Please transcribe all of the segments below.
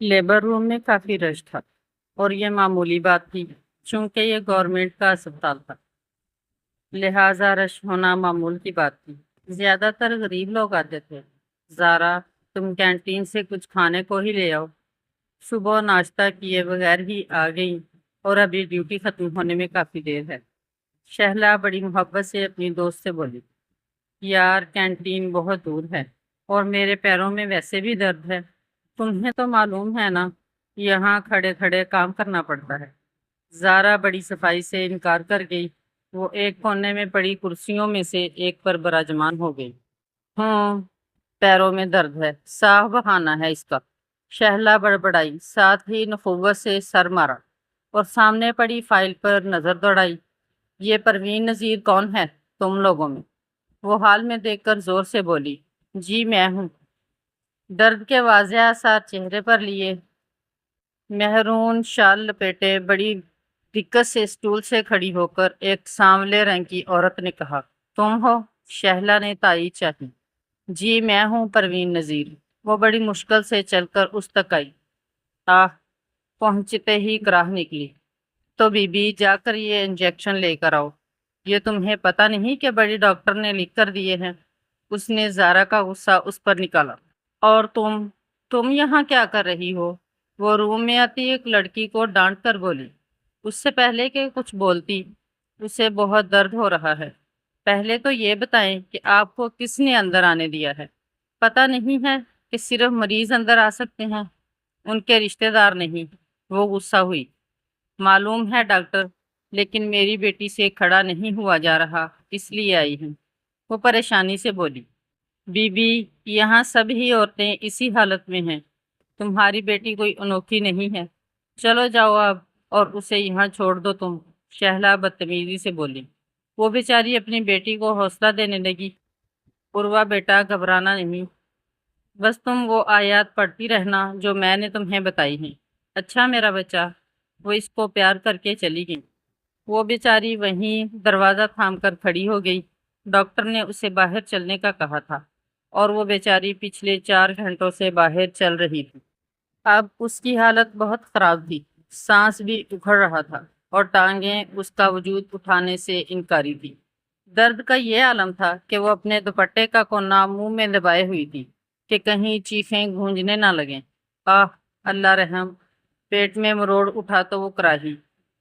Labour روم میں کافی رش تھا اور یہ معمولی بات تھی چونکہ یہ گورنمنٹ کا اسپتال تھا، لہٰذا رش ہونا معمول کی بات تھی۔ زیادہ تر غریب لوگ آتے تھے۔ زارا، تم کینٹین سے کچھ کھانے کو ہی لے آؤ۔ صبح ناشتہ کیے بغیر ہی آ گئی اور ابھی ڈیوٹی ختم ہونے میں کافی دیر ہے۔ شہلا بڑی محبت سے اپنی دوست سے بولی، یار کینٹین بہت دور ہے اور میرے پیروں میں ویسے بھی درد ہے، تمہیں تو معلوم ہے نا، یہاں کھڑے کھڑے کام کرنا پڑتا ہے۔ زارا بڑی صفائی سے انکار کر گئی۔ وہ ایک کونے میں پڑی کرسیوں میں سے ایک پر براجمان ہو گئی۔ پیروں میں درد ہے، صاف بہانہ ہے اس کا، شہلا بڑبڑائی، ساتھ ہی نخوت سے سر مارا اور سامنے پڑی فائل پر نظر دوڑائی۔ یہ پروین نذیر کون ہے تم لوگوں میں؟ وہ حال میں دیکھ کر زور سے بولی، جی میں ہوں۔ درد کے واضح آثار چہرے پر لیے مہرون شال لپیٹے بڑی دقت سے اسٹول سے کھڑی ہو کر ایک سانولے رنگ کی عورت نے کہا، تم ہو؟ شہلا نے تائید چاہی۔ جی میں ہوں پروین نذیر۔ وہ بڑی مشکل سے چل کر اس تک آئی۔ پہنچتے ہی کراہ نکلی، تو بی بی جا کر یہ انجیکشن لے کر آؤ، یہ تمہیں پتہ نہیں کہ بڑی ڈاکٹر نے لکھ کر دیے ہیں؟ اس نے زارا کا غصہ اس پر نکالا۔ اور تم یہاں کیا کر رہی ہو؟ وہ روم میں آتی ایک لڑکی کو ڈانٹ کر بولی۔ اس سے پہلے کہ کچھ بولتی، اسے بہت درد ہو رہا ہے، پہلے تو یہ بتائیں کہ آپ کو کس نے اندر آنے دیا ہے؟ پتہ نہیں ہے کہ صرف مریض اندر آ سکتے ہیں، ان کے رشتہ دار نہیں۔ وہ غصہ ہوئی۔ معلوم ہے ڈاکٹر، لیکن میری بیٹی سے کھڑا نہیں ہوا جا رہا، اس لیے آئی ہوں۔ وہ پریشانی سے بولی، بی بی یہاں سب ہی عورتیں اسی حالت میں ہیں، تمہاری بیٹی کوئی انوکھی نہیں ہے، چلو جاؤ اب اور اسے یہاں چھوڑ دو تم۔ شہلا بدتمیزی سے بولی۔ وہ بیچاری اپنی بیٹی کو حوصلہ دینے لگی، پوروا بیٹا گھبرانا نہیں، بس تم وہ آیات پڑھتی رہنا جو میں نے تمہیں بتائی ہیں، اچھا میرا بچہ؟ وہ اس کو پیار کر کے چلی گئی۔ وہ بیچاری وہیں دروازہ تھام کر کھڑی ہو گئی۔ ڈاکٹر نے اسے باہر چلنے کا کہا تھا اور وہ بیچاری پچھلے 4 گھنٹوں سے باہر چل رہی تھی۔ اب اس کی حالت بہت خراب تھی، سانس بھی اکھڑ رہا تھا اور ٹانگیں اس کا وجود اٹھانے سے انکاری تھی۔ درد کا یہ عالم تھا کہ وہ اپنے دوپٹے کا کونا منہ میں دبائے ہوئی تھی کہ کہیں چیخیں گونجنے نہ لگیں۔ اللہ رحم! پیٹ میں مروڑ اٹھا تو وہ کراہی،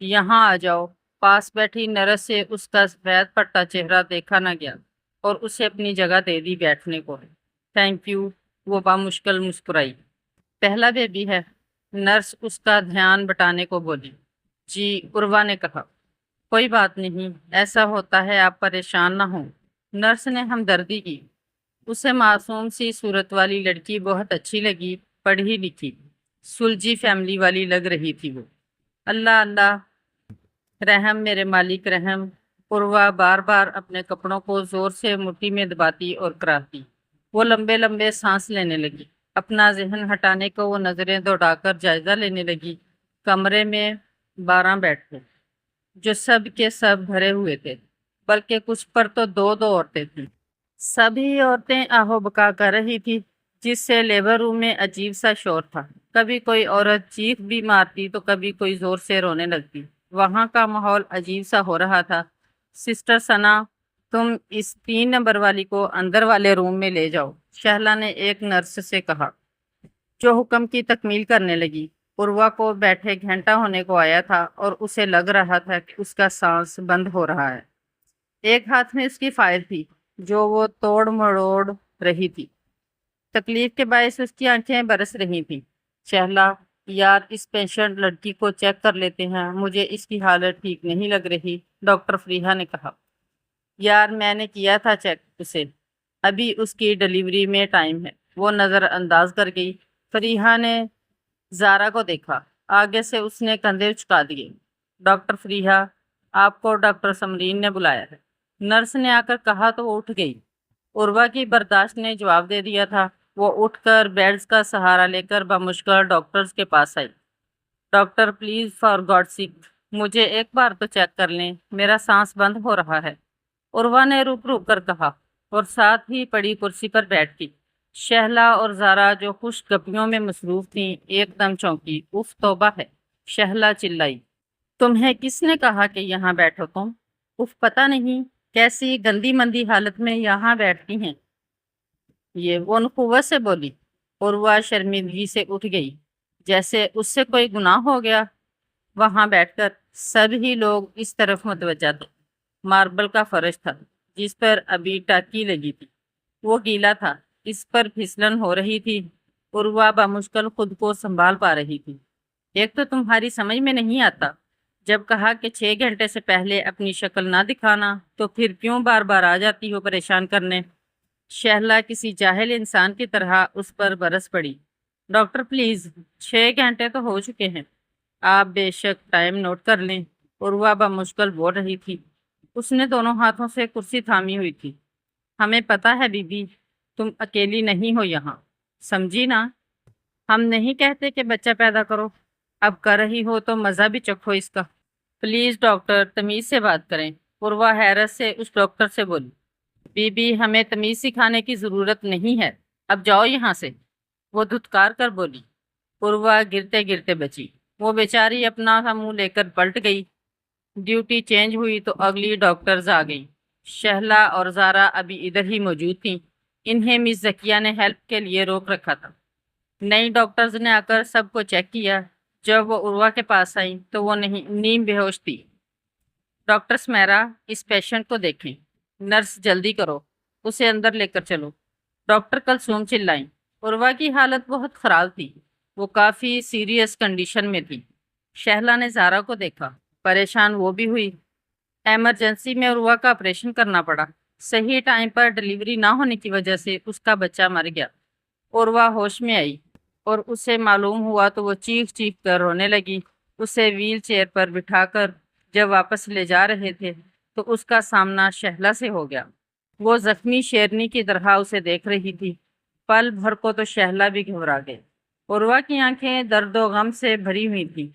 یہاں آ جاؤ۔ پاس بیٹھی نرس سے اس کا سفید پٹا چہرہ دیکھا نہ گیا اور اسے اپنی جگہ دے دی بیٹھنے کو۔ تھینک یو، وہ بامشکل مسکرائی۔ پہلا بیبی ہے؟ نرس اس کا دھیان بٹانے کو بولی۔ جی، عروا نے کہا۔ کوئی بات نہیں، ایسا ہوتا ہے، آپ پریشان نہ ہوں۔ نرس نے ہمدردی کی۔ اسے معصوم سی صورت والی لڑکی بہت اچھی لگی، پڑھی لکھی، سلجھی فیملی والی لگ رہی تھی وہ۔ اللہ اللہ، رحم میرے مالک رحم! عروا بار بار اپنے کپڑوں کو زور سے مٹھی میں دباتی اور کراہتی۔ وہ لمبے لمبے سانس لینے لگی، اپنا ذہن ہٹانے کو وہ نظریں دوڑا کر جائزہ لینے لگی۔ کمرے میں 12 بیڈ تھے جو سب کے سب بھرے ہوئے تھے، بلکہ کچھ پر تو 2 عورتیں تھیں۔ سبھی عورتیں آہو بکا کر رہی تھی، جس سے لیبر روم میں عجیب سا شور تھا۔ کبھی کوئی عورت چیخ بھی مارتی تو کبھی کوئی زور سے رونے لگتی۔ وہاں کا ماحول عجیب سا ہو رہا تھا۔ سسٹر ثنا، تم اس 3 نمبر والی کو اندر والے روم میں لے جاؤ، شہلا نے ایک نرس سے کہا، جو حکم کی تکمیل کرنے لگی۔ عروا کو بیٹھے گھنٹہ ہونے کو آیا تھا اور اسے لگ رہا تھا کہ اس کا سانس بند ہو رہا ہے۔ ایک ہاتھ میں اس کی فائل تھی جو وہ توڑ مروڑ رہی تھی۔ تکلیف کے باعث اس کی آنکھیں برس رہی تھیں۔ شہلا، یار اس پیشنٹ لڑکی کو چیک کر لیتے ہیں، مجھے اس کی حالت ٹھیک نہیں لگ رہی، ڈاکٹر فریحہ نے کہا۔ یار میں نے کیا تھا چیک اسے، ابھی اس کی ڈیلیوری میں ٹائم ہے، وہ نظر انداز کر گئی۔ فریحہ نے زارا کو دیکھا، آگے سے اس نے کندھے اچکا دیے۔ ڈاکٹر فریحہ، آپ کو ڈاکٹر سمرین نے بلایا ہے، نرس نے آ کر کہا تو وہ اٹھ گئی۔ عروا کی برداشت نے جواب دے دیا تھا۔ وہ اٹھ کر بیڈز کا سہارا لے کر بمشکل ڈاکٹرز کے پاس آئی۔ ڈاکٹر پلیز فار گاڈ سیک مجھے ایک بار تو چیک کر لیں، میرا سانس بند ہو رہا ہے، عروا نے رک رک کر کہا اور ساتھ ہی پڑی کرسی پر بیٹھ گئی۔ شہلا اور زارا جو خوش گپیوں میں مصروف تھیں ایک دم چونکی۔ اف توبہ ہے، شہلا چلائی۔ تمہیں کس نے کہا کہ یہاں بیٹھو تم؟ اف پتہ نہیں کیسی گندی مندی حالت میں یہاں بیٹھتی ہیں یہ، وہ نخوت سے بولی۔ اور وہ شرمندگی سے اٹھ گئی جیسے اس سے کوئی گناہ ہو گیا۔ وہاں بیٹھ کر سب ہی لوگ اس طرف متوجہ تھے۔ ماربل کا فرش تھا جس پر ابھی ٹاکی لگی تھی، وہ گیلا تھا، اس پر پھسلن ہو رہی تھی اور وہ بمشکل خود کو سنبھال پا رہی تھی۔ ایک تو تمہاری سمجھ میں نہیں آتا، جب کہا کہ 6 گھنٹے سے پہلے اپنی شکل نہ دکھانا تو پھر کیوں بار بار آ جاتی ہو پریشان کرنے؟ شہلا کسی جاہل انسان کی طرح اس پر برس پڑی۔ ڈاکٹر پلیز، 6 گھنٹے تو ہو چکے ہیں، آپ بے شک ٹائم نوٹ کر لیں۔ اور وہ بمشکل بول رہی تھی، اس نے دونوں ہاتھوں سے کرسی تھامی ہوئی تھی۔ ہمیں پتہ ہے بی بی، تم اکیلی نہیں ہو یہاں، سمجھی نا؟ ہم نہیں کہتے کہ بچہ پیدا کرو، اب کر رہی ہو تو مزہ بھی چکھو اس کا۔ پلیز ڈاکٹر، تمیز سے بات کریں۔ اور وہ حیرت سے اس ڈاکٹر سے بولی، بی بی ہمیں تمیز سکھانے کی ضرورت نہیں ہے، اب جاؤ یہاں سے۔ وہ دھتکار کر بولی اور وہ گرتے گرتے بچی۔ وہ بیچاری اپنا سا منہ لے کر پلٹ گئی۔ ڈیوٹی چینج ہوئی تو اگلی ڈاکٹرز آ گئی۔ شہلا اور زارا ابھی ادھر ہی موجود تھیں، انہیں مس ذکیہ نے ہیلپ کے لیے روک رکھا تھا۔ نئی ڈاکٹرز نے آ کر سب کو چیک کیا۔ جب وہ عروہ کے پاس آئیں تو وہ نیم بے ہوش تھی۔ ڈاکٹر سمیرا، اس پیشنٹ کو دیکھیں، نرس جلدی کرو، اسے اندر لے کر چلو، ڈاکٹر کلثوم چلائیں۔ عروہ کی حالت بہت خراب تھی، وہ کافی سیریس کنڈیشن میں تھی۔ شہلا نے زارا کو دیکھا، پریشان وہ بھی ہوئی۔ ایمرجنسی میں عروہ کا آپریشن کرنا پڑا، صحیح ٹائم پر ڈیلیوری نہ ہونے کی وجہ سے اس کا بچہ مر گیا۔ عروہ ہوش میں آئی اور اسے معلوم ہوا تو وہ چیخ چیخ کر رونے لگی۔ اسے ویل چیئر پر بٹھا کر جب واپس لے جا رہے تھے تو اس کا سامنا شہلا سے ہو گیا۔ وہ زخمی شیرنی کی طرح اسے دیکھ رہی تھی۔ پل بھر کو تو شہلا بھی گھبرا گئی۔ عروہ کی آنکھیں درد و غم سے بھری ہوئی تھیں۔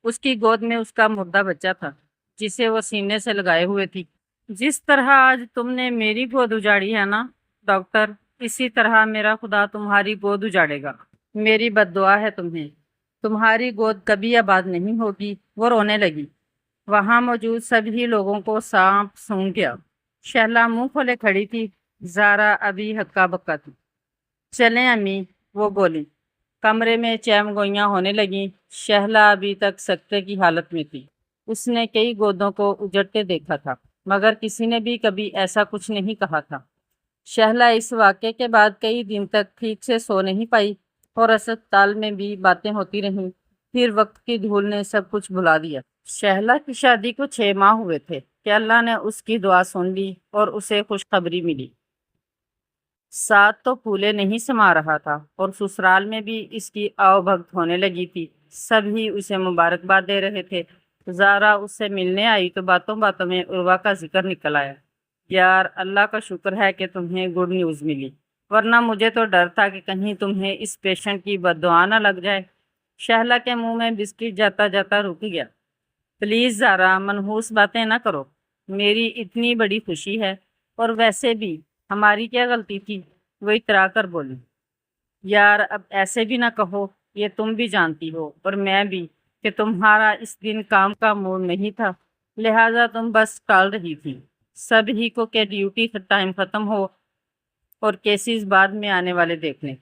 اس کی گود میں اس کا مردہ بچہ تھا جسے وہ سینے سے لگائے ہوئے تھی۔ جس طرح آج تم نے میری گود اجاڑی ہے نا ڈاکٹر، اسی طرح میرا خدا تمہاری گود اجاڑے گا۔ میری بد دعا ہے تمہیں، تمہاری گود کبھی آباد نہیں ہوگی۔ وہ رونے لگی۔ وہاں موجود سبھی لوگوں کو سانپ سونگھ گیا۔ شہلا منہ کھولے کھڑی تھی، زارا ابھی ہکا بکا تھی۔ چلیں امی، وہ بولی۔ کمرے میں چیم گوئیاں ہونے لگیں۔ شہلا ابھی تک سکتے کی حالت میں تھی۔ اس نے کئی گودوں کو اجڑتے دیکھا تھا مگر کسی نے بھی کبھی ایسا کچھ نہیں کہا تھا۔ شہلا اس واقعے کے بعد کئی دن تک ٹھیک سے سو نہیں پائی اور اسپتال میں بھی باتیں ہوتی رہیں۔ پھر وقت کی دھول نے سب کچھ بھلا دیا۔ شہلا کی شادی کو 6 ماہ ہوئے تھے کہ اللہ نے اس کی دعا سن لی اور اسے خوشخبری ملی۔ ساتھ تو پھولے نہیں سما رہا تھا اور سسرال میں بھی اس کی آؤ بھگت ہونے لگی تھی۔ سب ہی اسے مبارکباد دے رہے تھے۔ زارا اس سے ملنے آئی تو باتوں باتوں میں عروہ کا ذکر نکل آیا۔ یار اللہ کا شکر ہے کہ تمہیں گڈ نیوز ملی، ورنہ مجھے تو ڈر تھا کہ کہیں تمہیں اس پیشنٹ کی بد دعا نہ لگ جائے۔ شہلا کے منہ میں بسکٹ جاتا جاتا رک گیا۔ پلیز زارا، منحوس باتیں نہ کرو، میری اتنی بڑی خوشی ہے، اور ویسے بھی ہماری کیا غلطی تھی؟ وہ اترا کر بولی۔ یار اب ایسے بھی نہ کہو، یہ تم بھی جانتی ہو اور میں بھی کہ تمہارا اس دن کام کا موڈ نہیں تھا، لہٰذا تم بس ٹال رہی تھی سب ہی کو کہ ڈیوٹی ٹائم ختم ہو اور کیسز بعد میں آنے والے دیکھنے۔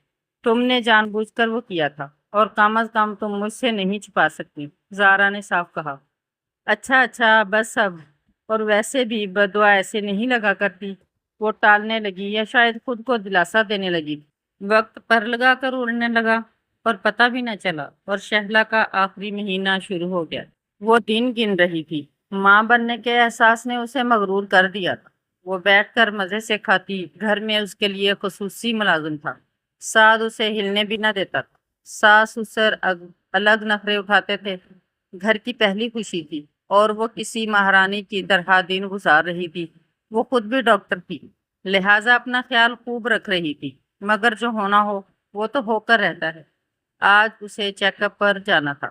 تم نے جان بوجھ کر وہ کیا تھا اور کم از کم تم مجھ سے نہیں چھپا سکتی، زارا نے صاف کہا۔ اچھا بس اب، اور ویسے بھی بد دعا ایسے نہیں لگا کرتی۔ وہ ٹالنے لگی یا شاید خود کو دلاسا دینے لگی۔ وقت پر لگا کر اڑنے لگا اور پتہ بھی نہ چلا، اور شہلا کا آخری مہینہ شروع ہو گیا۔ وہ دن گن رہی تھی۔ ماں بننے کے احساس نے اسے مغرور کر دیا تھا۔ وہ بیٹھ کر مزے سے کھاتی، گھر میں اس کے لیے خصوصی ملازم تھا، سعد اسے ہلنے بھی نہ دیتا تھا۔ ساس سسر الگ نخرے اٹھاتے تھے۔ گھر کی پہلی خوشی تھی اور وہ کسی مہارانی کی طرح دن گزار رہی تھی۔ وہ خود بھی ڈاکٹر تھی، لہٰذا اپنا خیال خوب رکھ رہی تھی، مگر جو ہونا ہو وہ تو ہو کر رہتا ہے۔ آج اسے چیک اپ پر جانا تھا۔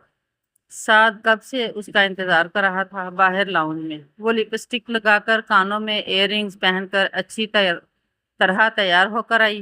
سعد کب سے اس کا انتظار کر رہا تھا باہر لاؤنج میں۔ وہ لپسٹک لگا کر، کانوں میں ایئر رنگز پہن کر اچھی طرح تیار ہو کر آئی۔